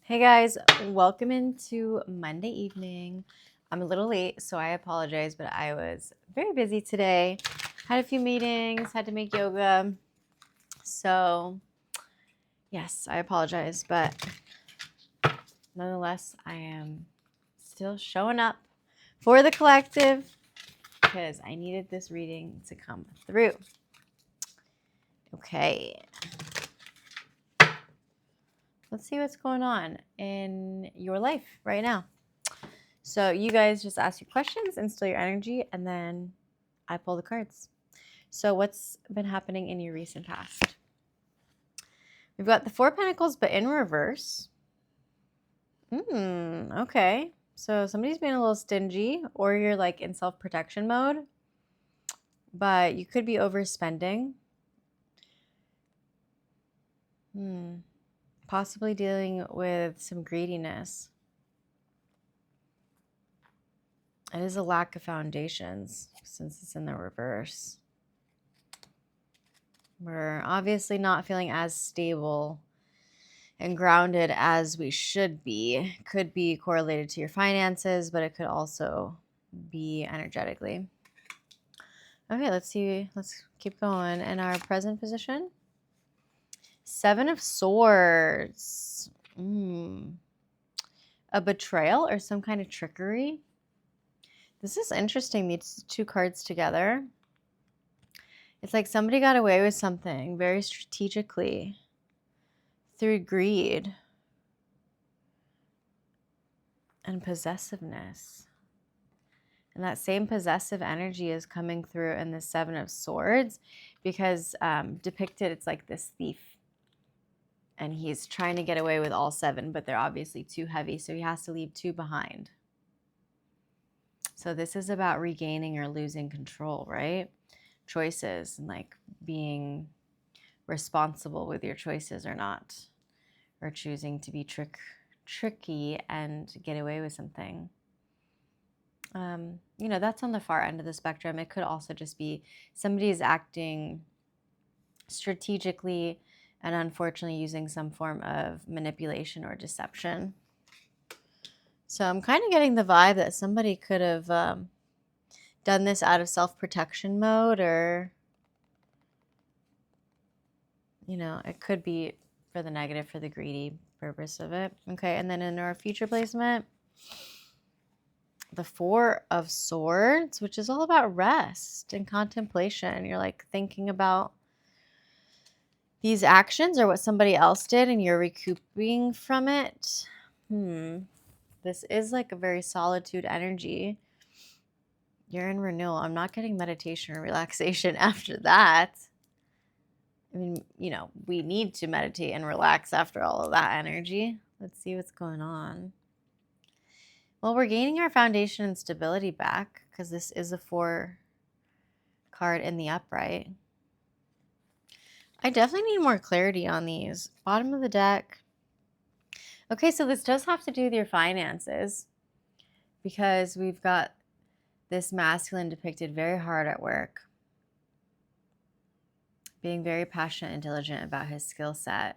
Hey guys, welcome into Monday evening. I'm a little late, so I apologize, but I was very busy today. Had a few meetings, had to make yoga. So, yes, I apologize, but nonetheless, I am still showing up for the collective because I needed this reading to come through. Okay. Let's see what's going on in your life right now. So you guys just ask your questions, instill your energy, and then I pull the cards. So what's been happening in your recent past? We've got the Four of Pentacles, but in reverse. Okay. So somebody's being a little stingy, or you're like in self-protection mode, but you could be overspending. Possibly dealing with some greediness. It is a lack of foundations since it's in the reverse. We're obviously not feeling as stable and grounded as we should be. Could be correlated to your finances, but it could also be energetically. Okay, let's see. Let's keep going. In our present position, Seven of Swords. A betrayal or some kind of trickery. This is interesting, these two cards together. It's like somebody got away with something very strategically through greed and possessiveness. And that same possessive energy is coming through in the Seven of Swords because depicted, it's like this thief. And he's trying to get away with all seven, but they're obviously too heavy, so he has to leave two behind. So this is about regaining or losing control, right? Choices and like being responsible with your choices or not, or choosing to be tricky and get away with something. That's on the far end of the spectrum. It could also just be somebody is acting strategically and unfortunately using some form of manipulation or deception. So I'm kind of getting the vibe that somebody could have done this out of self-protection mode, or, it could be for the negative, for the greedy purpose of it. Okay, and then in our future placement, the Four of Swords, which is all about rest and contemplation. You're like thinking about these actions or what somebody else did and you're recouping from it. This is like a very solitude energy. You're in renewal. I'm not getting meditation or relaxation after that. I mean, we need to meditate and relax after all of that energy. Let's see what's going on. Well, we're gaining our foundation and stability back because this is a 4 card in the upright. I definitely need more clarity on these. Bottom of the deck. Okay, so this does have to do with your finances because we've got this masculine depicted very hard at work, being very passionate and diligent about his skill set.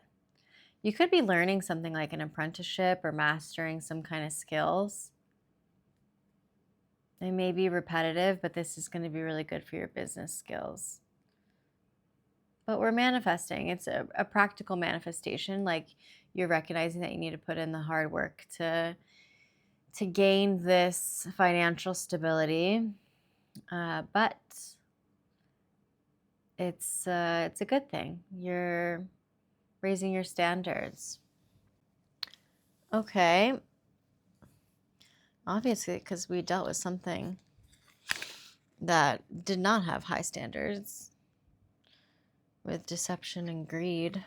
You could be learning something like an apprenticeship or mastering some kind of skills. They may be repetitive, but this is going to be really good for your business skills. But we're manifesting. It's a practical manifestation. Like you're recognizing that you need to put in the hard work to gain this financial stability. But it's a good thing. You're raising your standards. Okay. Obviously, because we dealt with something that did not have high standards with deception and greed.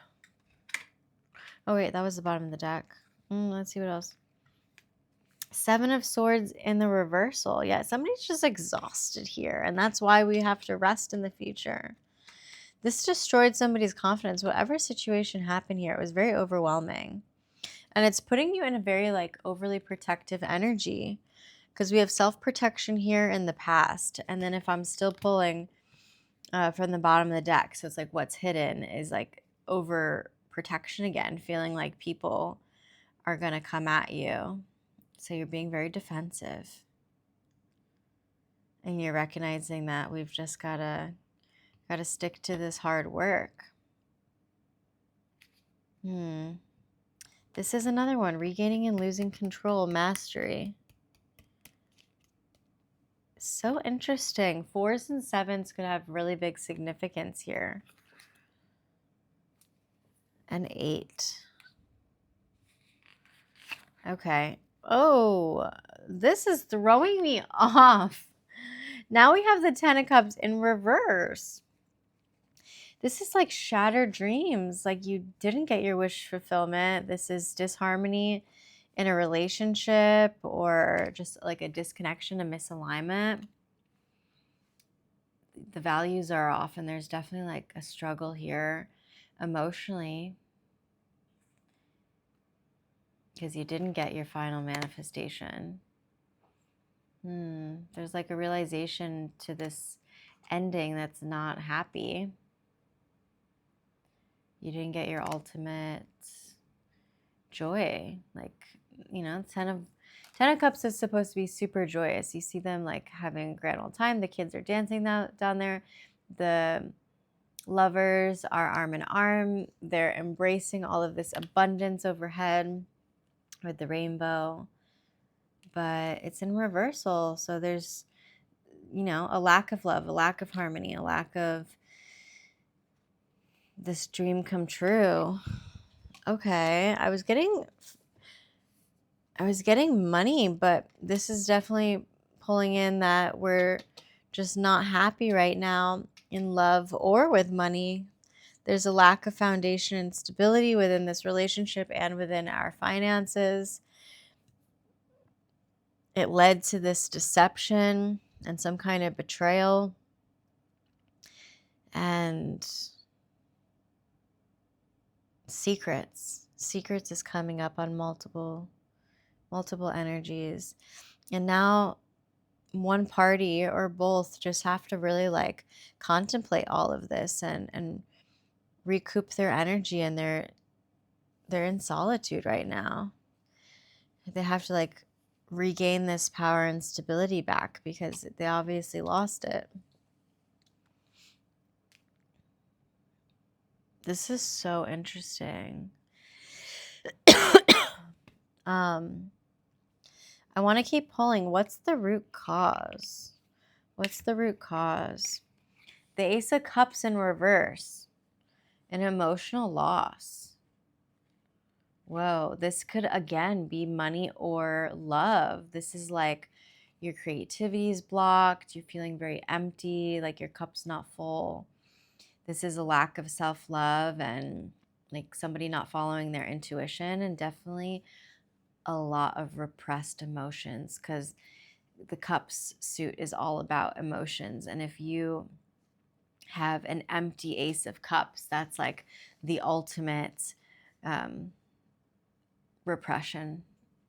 Oh, wait, that was the bottom of the deck. Let's see what else. Seven of Swords in the reversal. Yeah, somebody's just exhausted here, and that's why we have to rest in the future. This destroyed somebody's confidence. Whatever situation happened here, it was very overwhelming. And it's putting you in a very like overly protective energy because we have self-protection here in the past. And then if I'm still pulling from the bottom of the deck, so it's like what's hidden is like over protection again, feeling like people are going to come at you. So you're being very defensive. And you're recognizing that we've just got to stick to this hard work. This is another one, regaining and losing control, mastery. So interesting. 4s and 7s could have really big significance here. An 8. Okay. Oh, this is throwing me off. Now we have the 10 of Cups in reverse. This is like shattered dreams. Like you didn't get your wish fulfillment. This is disharmony in a relationship or just like a disconnection, a misalignment. The values are off and there's definitely like a struggle here emotionally because you didn't get your final manifestation. There's like a realization to this ending that's not happy. You didn't get your ultimate joy. Like, you know, 10 of Cups is supposed to be super joyous. You see them like having a grand old time. The kids are dancing down there. The lovers are arm in arm. They're embracing all of this abundance overhead with the rainbow. But it's in reversal. So there's, you know, a lack of love, a lack of harmony, a lack of this dream come true. Okay, I was getting money, but this is definitely pulling in that we're just not happy right now in love or with money. There's a lack of foundation and stability within this relationship and within our finances. It led to this deception and some kind of betrayal. And secrets is coming up on multiple energies. And now one party or both just have to really like contemplate all of this and recoup their energy, and they're in solitude right now. They have to like regain this power and stability back because they obviously lost it. This is so interesting. I want to keep pulling. What's the root cause? What's the root cause? The Ace of Cups in reverse. An emotional loss. Whoa, this could again be money or love. This is like your creativity is blocked. You're feeling very empty, like your cup's not full. This is a lack of self-love and like somebody not following their intuition, and definitely a lot of repressed emotions because the Cups suit is all about emotions. And if you have an empty Ace of Cups, that's like the ultimate repression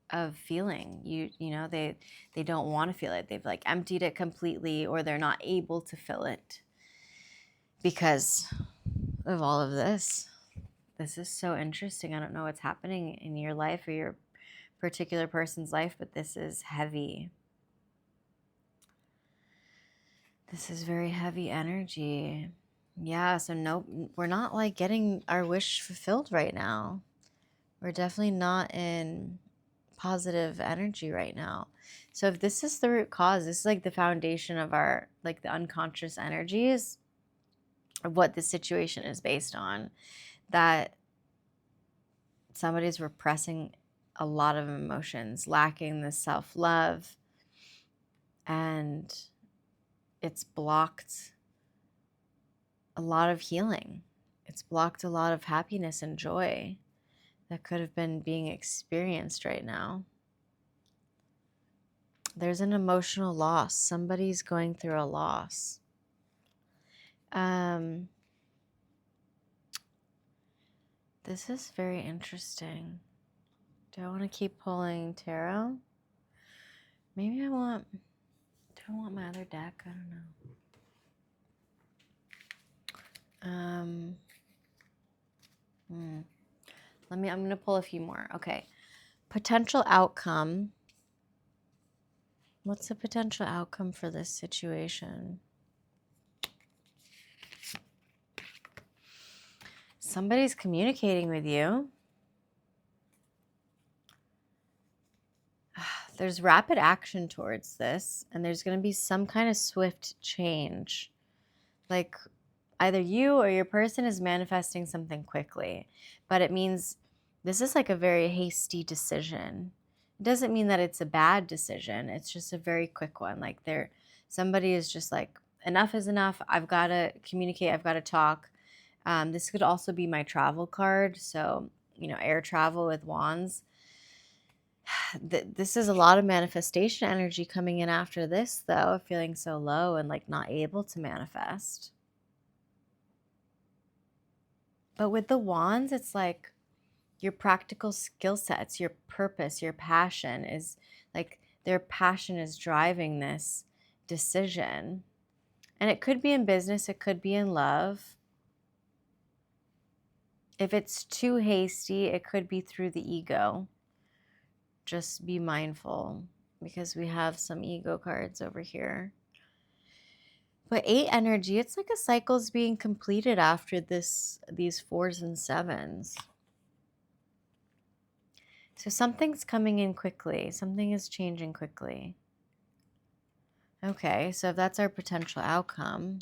of feeling. You know, they don't want to feel it. They've like emptied it completely, or they're not able to fill it because of all of this. This is so interesting. I don't know what's happening in your life or your particular person's life, but this is heavy. This is very heavy energy. Yeah, so no, we're not like getting our wish fulfilled right now. We're definitely not in positive energy right now. So if this is the root cause, this is like the foundation of our, like the unconscious energies of what this situation is based on, that somebody's repressing a lot of emotions, lacking the self-love, and it's blocked a lot of healing. It's blocked a lot of happiness and joy that could have been being experienced right now. There's an emotional loss. Somebody's going through a loss. This is very interesting. Do I want to keep pulling tarot? Maybe do I want my other deck? I don't know. I'm going to pull a few more. Okay. potential outcome. What's the potential outcome for this situation? Somebody's communicating with you. There's rapid action towards this, and there's going to be some kind of swift change. Like either you or your person is manifesting something quickly, but it means this is like a very hasty decision. It doesn't mean that it's a bad decision. It's just a very quick one. Like somebody is just like, enough is enough. I've got to communicate. I've got to talk. This could also be my travel card. So, air travel with wands. This is a lot of manifestation energy coming in after this, though, feeling so low and like not able to manifest. But with the wands, it's like your practical skill sets, your purpose, your passion is like their passion is driving this decision. And it could be in business, it could be in love. If it's too hasty, it could be through the ego. Just be mindful because we have some ego cards over here. But 8 energy, it's like a cycle's being completed after these 4s and 7s. So something's coming in quickly. Something is changing quickly. Okay, so if that's our potential outcome,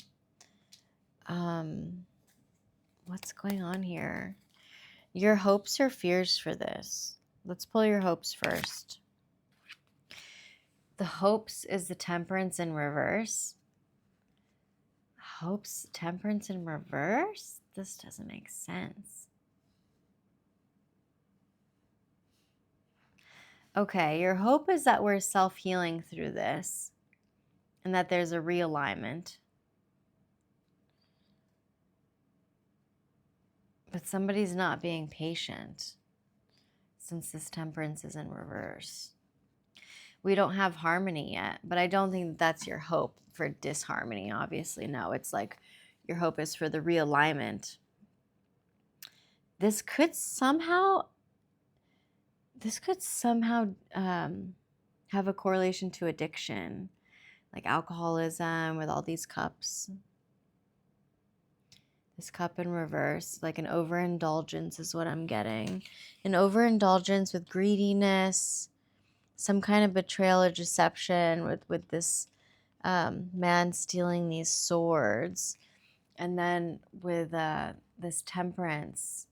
what's going on here? Your hopes or fears for this? Let's pull your hopes first. The hopes is the temperance in reverse. Hopes, temperance in reverse? This doesn't make sense. Okay, your hope is that we're self-healing through this and that there's a realignment. But somebody's not being patient since this temperance is in reverse. We don't have harmony yet, but I don't think that's your hope for disharmony, obviously. No, it's like your hope is for the realignment. This could somehow have a correlation to addiction, like alcoholism with all these cups. This cup in reverse, like an overindulgence is what I'm getting. An overindulgence with greediness, some kind of betrayal or deception with this man stealing these swords. And then with this temperance,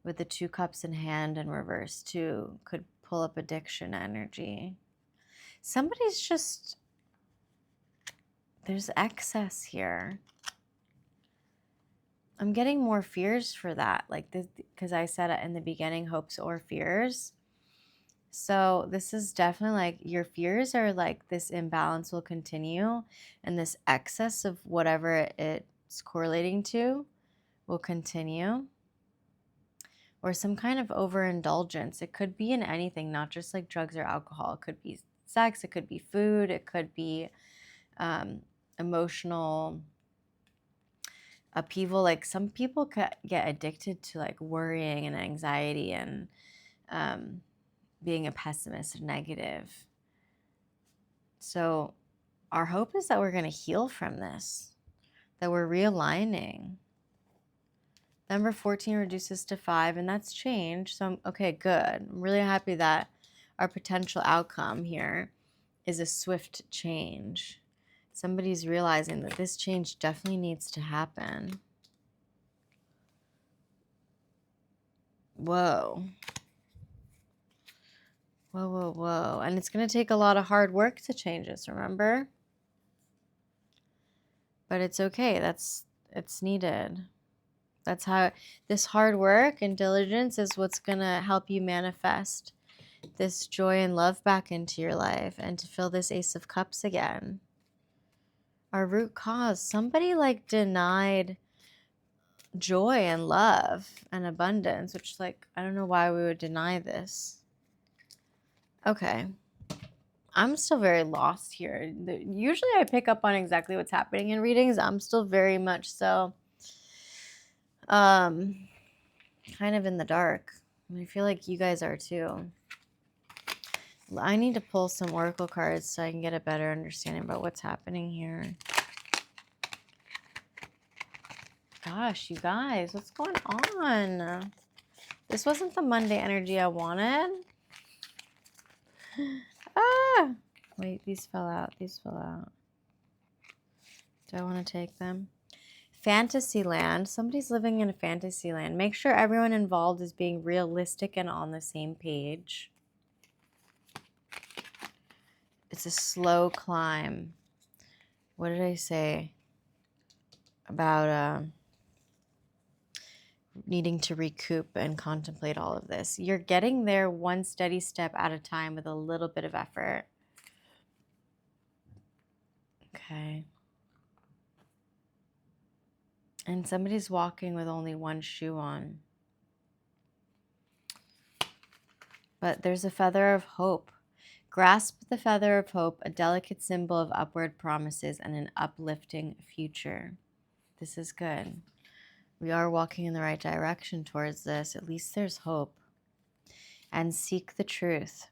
with the 2 cups in hand in reverse too, could pull up addiction energy. Somebody's just, there's excess here. I'm getting more fears for that, like this, because I said it in the beginning, hopes or fears. So this is definitely like your fears are like this imbalance will continue and this excess of whatever it's correlating to will continue. Or some kind of overindulgence. It could be in anything, not just like drugs or alcohol. It could be sex, it could be food, it could be emotional upheaval. Like some people get addicted to like worrying and anxiety and being a pessimist and negative. So our hope is that we're going to heal from this, that we're realigning. Number 14 reduces to 5, and that's change. So, okay, good. I'm really happy that our potential outcome here is a swift change. Somebody's realizing that this change definitely needs to happen. Whoa. Whoa, whoa, whoa. And it's going to take a lot of hard work to change this, remember? But it's okay. It's needed. That's how this hard work and diligence is what's going to help you manifest this joy and love back into your life and to feel this Ace of Cups again. Our root cause, somebody like denied joy and love and abundance, which like, I don't know why we would deny this. Okay. I'm still very lost here. Usually I pick up on exactly what's happening in readings. I'm still very much so kind of in the dark. I feel like you guys are too. I need to pull some oracle cards so I can get a better understanding about what's happening here. Gosh, you guys, what's going on? This wasn't the Monday energy I wanted. Ah! Wait, these fell out. These fell out. Do I want to take them? Fantasyland. Somebody's living in a fantasy land. Make sure everyone involved is being realistic and on the same page. It's a slow climb. What did I say about needing to recoup and contemplate all of this? You're getting there one steady step at a time with a little bit of effort. Okay. And somebody's walking with only one shoe on. But there's a feather of hope. Grasp the feather of hope, a delicate symbol of upward promises and an uplifting future. This is good. We are walking in the right direction towards this. At least there's hope. And seek the truth.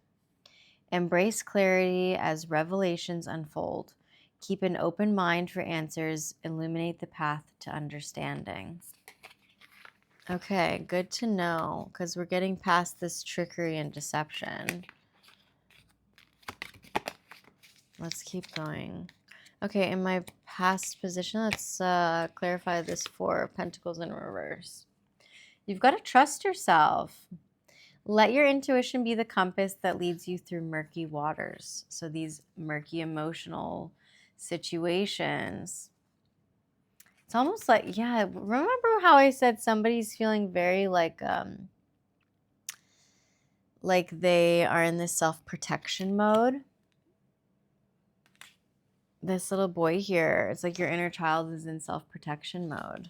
Embrace clarity as revelations unfold. Keep an open mind for answers. Illuminate the path to understanding. Okay, good to know, because we're getting past this trickery and deception. Let's keep going. Okay, in my past position, let's clarify this 4 of Pentacles in reverse. You've got to trust yourself. Let your intuition be the compass that leads you through murky waters. So these murky emotional situations. It's almost like, yeah, remember how I said somebody's feeling very like they are in this self-protection mode? This little boy here, it's like your inner child is in self-protection mode.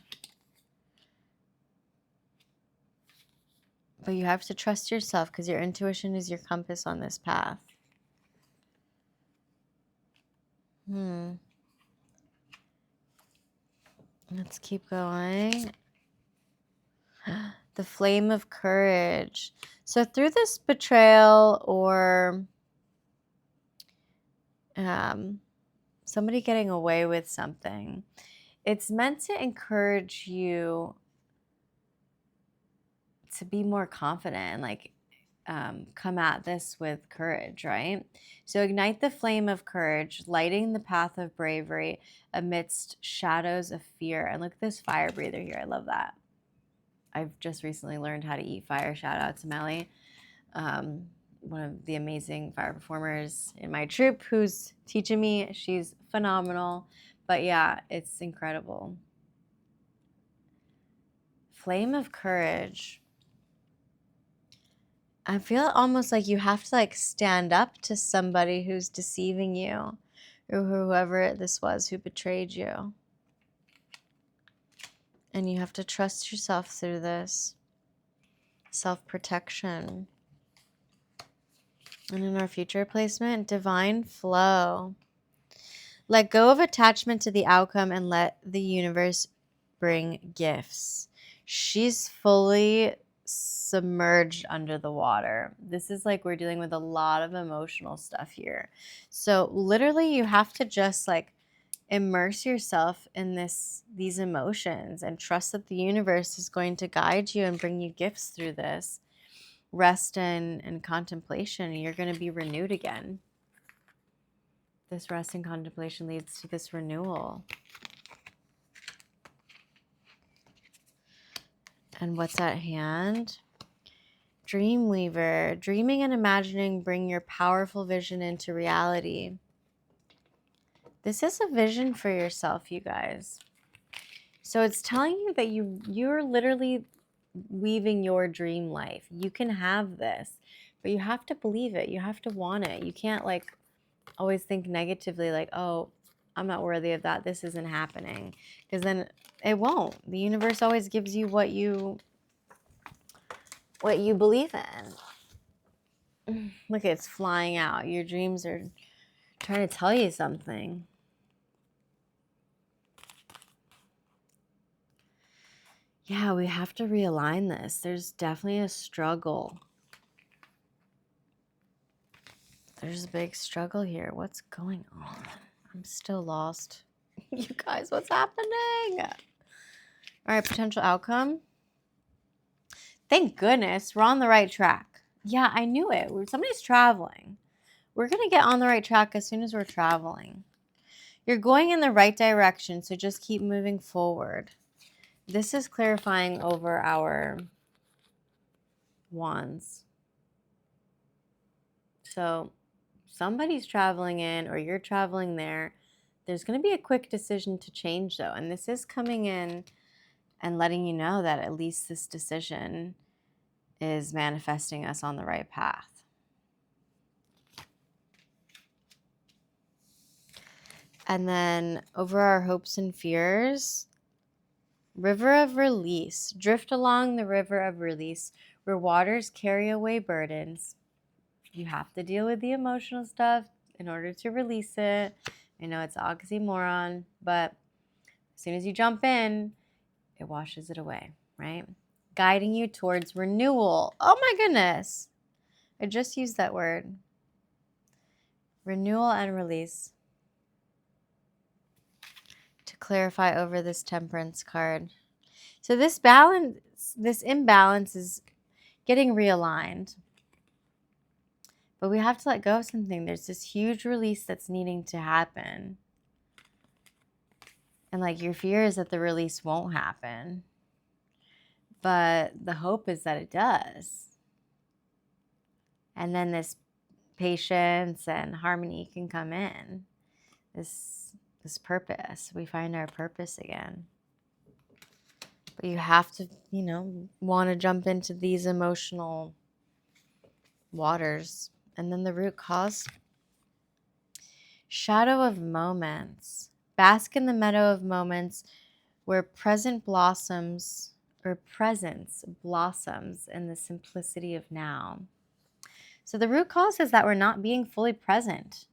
But you have to trust yourself because your intuition is your compass on this path. Let's keep going. The flame of courage. So through this betrayal or somebody getting away with something, it's meant to encourage you to be more confident and like come at this with courage, right? So ignite the flame of courage, lighting the path of bravery amidst shadows of fear. And look at this fire breather here. I love that. I've just recently learned how to eat fire. Shout out to Melly, one of the amazing fire performers in my troupe who's teaching me. She's phenomenal. But yeah, it's incredible. Flame of courage. I feel almost like you have to like stand up to somebody who's deceiving you or whoever this was who betrayed you. And you have to trust yourself through this. Self-protection. And in our future placement, divine flow. Let go of attachment to the outcome and let the universe bring gifts. She's fully submerged under the water. This is like we're dealing with a lot of emotional stuff here. So literally you have to just like immerse yourself in these emotions and trust that the universe is going to guide you and bring you gifts through this. Rest and contemplation, and you're going to be renewed again. This rest and contemplation leads to this renewal. And what's at hand? Dreamweaver. Dreaming and imagining bring your powerful vision into reality. This is a vision for yourself, you guys. So it's telling you that you're literally weaving your dream life. You can have this, but you have to believe it. You have to want it. You can't like always think negatively like, oh, I'm not worthy of that. This isn't happening. Because then it won't. The universe always gives you what you believe in. Look, it's flying out. Your dreams are trying to tell you something. Yeah, we have to realign this. There's definitely a struggle. there's a big struggle here. What's going on? I'm still lost. You guys, what's happening? All right, potential outcome. Thank goodness we're on the right track. Yeah, I knew it. Somebody's traveling. We're going to get on the right track as soon as we're traveling. You're going in the right direction, so just keep moving forward. This is clarifying over our wands. So somebody's traveling in or you're traveling there. There's going to be a quick decision to change, though. And this is coming in and letting you know that at least this decision is manifesting us on the right path. And then over our hopes and fears, river of release. Drift along the river of release where waters carry away burdens. You have to deal with the emotional stuff in order to release it. I know it's oxymoron, but as soon as you jump in, it washes it away, right? Guiding you towards renewal. Oh my goodness. I just used that word. Renewal and release. To clarify over this temperance card. So this imbalance is getting realigned. But we have to let go of something. There's this huge release that's needing to happen. And like your fear is that the release won't happen. But the hope is that it does. And then this patience and harmony can come in. This purpose. We find our purpose again. But you have to, want to jump into these emotional waters. And then the root cause. Shadow of moments. Bask in the meadow of moments where presence blossoms in the simplicity of now. So the root cause is that we're not being fully present.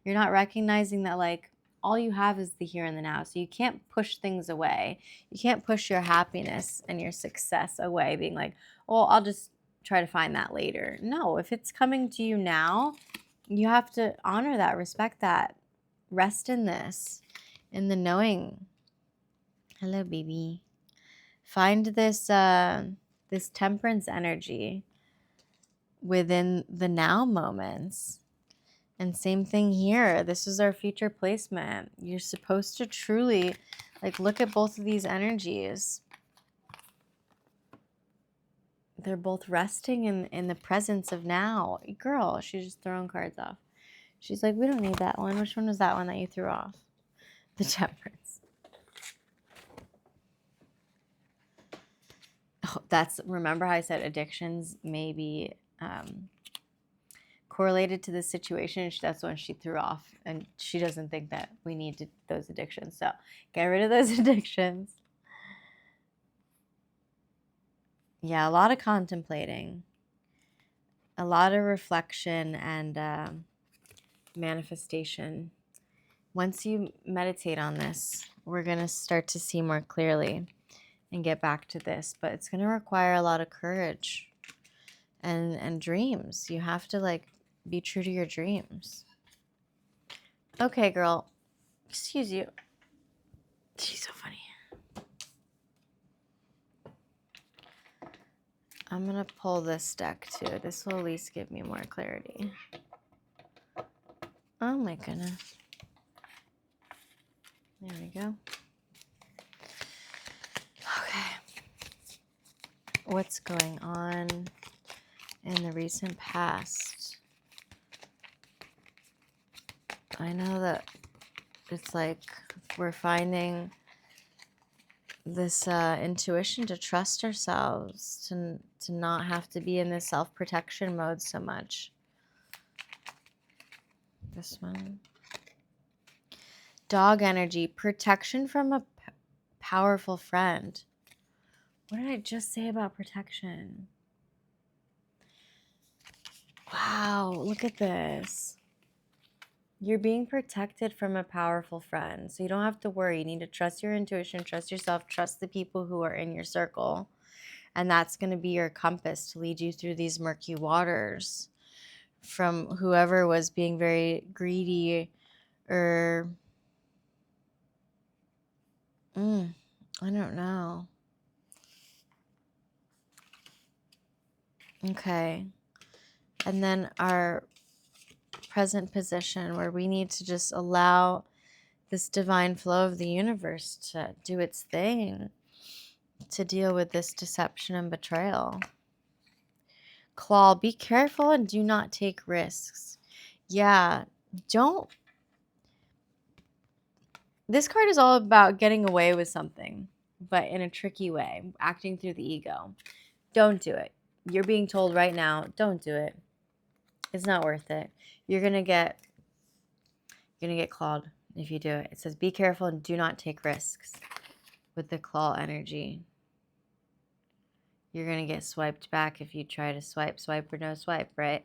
You're not recognizing that all you have is the here and the now. So you can't push things away. You can't push your happiness and your success away being like, oh, I'll just try to find that later. No, if it's coming to you now, you have to honor that, respect that, rest in this, in the knowing. Hello, baby. Find this this temperance energy within the now moments. And same thing here. This is our future placement. You're supposed to truly look at both of these energies. They're both resting in the presence of now. Girl, she's just throwing cards off. She's like, we don't need that one. Which one was that one that you threw off? The temperance. Oh, remember how I said addictions may be correlated to the situation. That's when she threw off, and she doesn't think that we need those addictions. So get rid of those addictions. Yeah, a lot of contemplating, a lot of reflection and manifestation. Once you meditate on this, we're going to start to see more clearly and get back to this, but it's going to require a lot of courage and dreams. You have to be true to your dreams. Okay, girl. Excuse you. She's so funny. I'm going to pull this deck too. This will at least give me more clarity. Oh my goodness. There we go. Okay. What's going on in the recent past? I know that it's we're finding this intuition to trust ourselves, to not have to be in this self-protection mode so much. This one. Dog energy, protection from a powerful friend. What did I just say about protection? Wow, look at this. You're being protected from a powerful friend. So you don't have to worry. You need to trust your intuition, trust yourself, trust the people who are in your circle. And that's going to be your compass to lead you through these murky waters. from whoever was being very greedy or I don't know. Okay. And then our present position where we need to just allow this divine flow of the universe to do its thing, to deal with this deception and betrayal. Claw, be careful and do not take risks. Yeah, don't. This card is all about getting away with something, but in a tricky way, acting through the ego. Don't do it. You're being told right now, don't do it. It's not worth it. You're gonna get clawed if you do it. It says be careful and do not take risks with the claw energy. You're gonna get swiped back if you try to swipe or no swipe, right?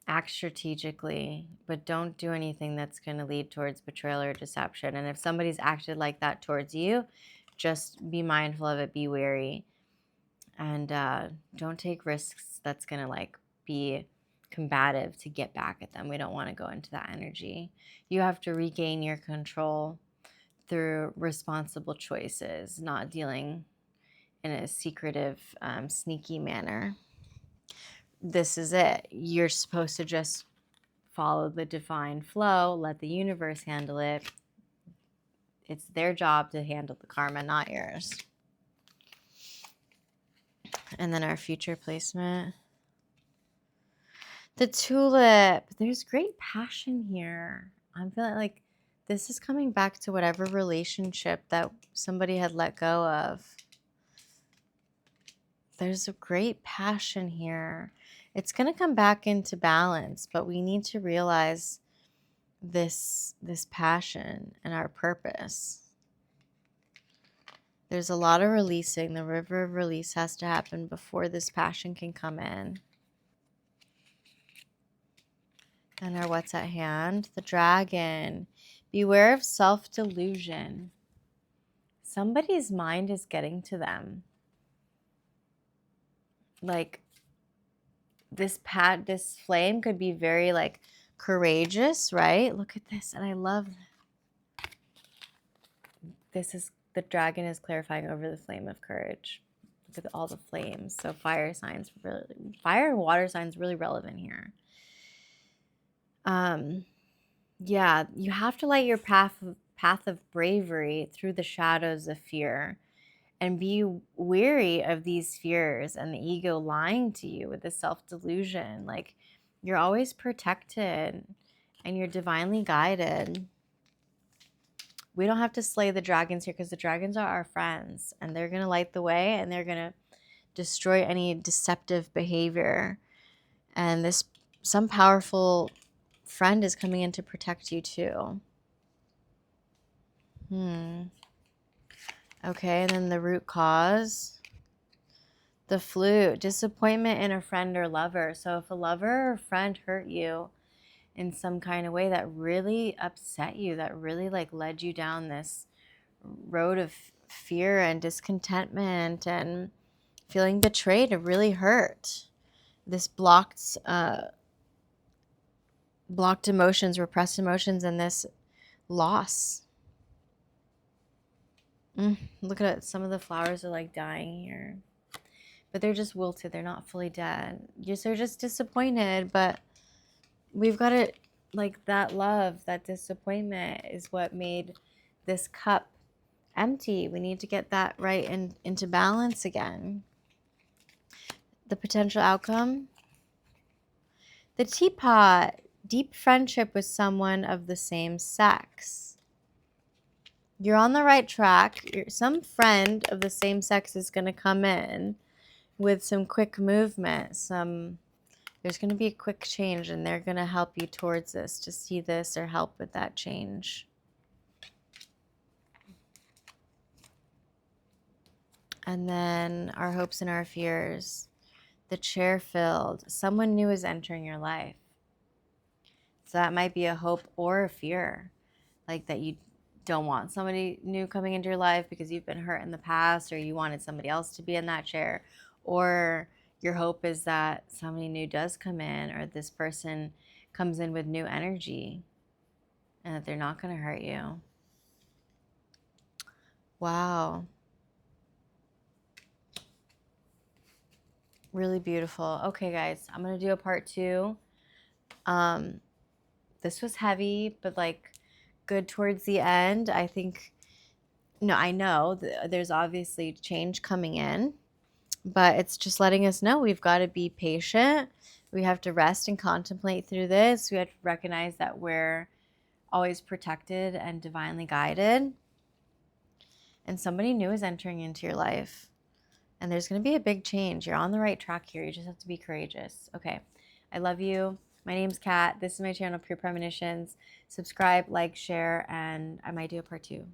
Act strategically, but don't do anything that's going to lead towards betrayal or deception. And if somebody's acted like that towards you, just be mindful of it, be wary, and don't take risks that's going to like be combative to get back at them. We don't want to go into that energy. You have to regain your control through responsible choices, not dealing in a secretive, sneaky manner. This is it. You're supposed to just follow the divine flow, let the universe handle it. It's their job to handle the karma, not yours. And then our future placement. The tulip. There's great passion here. I'm feeling like this is coming back to whatever relationship that somebody had let go of. There's a great passion here. It's going to come back into balance, but we need to realize this passion and our purpose. There's a lot of releasing. The river of release has to happen before this passion can come in. And our what's at hand? The dragon. Beware of self-delusion. Somebody's mind is getting to them. Like this flame could be very like courageous, right? Look at this. And I love this is the dragon is clarifying over the flame of courage. Look at all the flames. So fire and water signs really relevant here. Yeah, you have to light your path of bravery through the shadows of fear, and be weary of these fears and the ego lying to you with the self-delusion. Like you're always protected and you're divinely guided. We don't have to slay the dragons here because the dragons are our friends and they're going to light the way and they're going to destroy any deceptive behavior. And some powerful friend is coming in to protect you too. Okay, and then the root cause. The flute, disappointment in a friend or lover. So if a lover or friend hurt you in some kind of way that really upset you, that really like led you down this road of fear and discontentment and feeling betrayed, it really hurt. This blocked emotions, repressed emotions, and this loss. Look at it. Some of the flowers are like dying here. But they're just wilted. They're not fully dead. They're just disappointed. But we've got to, like that love, that disappointment is what made this cup empty. We need to get that right and into balance again. The potential outcome. The teapot. Deep friendship with someone of the same sex. You're on the right track. Some friend of the same sex is going to come in with some quick movement. There's going to be a quick change and they're going to help you towards this, to see this or help with that change. And then our hopes and our fears. The chair filled. Someone new is entering your life. So that might be a hope or a fear. Like that you don't want somebody new coming into your life because you've been hurt in the past, or you wanted somebody else to be in that chair, or your hope is that somebody new does come in, or this person comes in with new energy, and that they're not going to hurt you. Wow. Really beautiful. Okay, guys, I'm going to do a part 2. This was heavy, but like good towards the end. I think, no, I know there's obviously change coming in, but it's just letting us know we've got to be patient. We have to rest and contemplate through this. We have to recognize that we're always protected and divinely guided. And somebody new is entering into your life. And there's going to be a big change. You're on the right track here. You just have to be courageous. Okay. I love you. My name's Kat. This is my channel, Pure Premonitions. Subscribe, like, share, and I might do a part 2.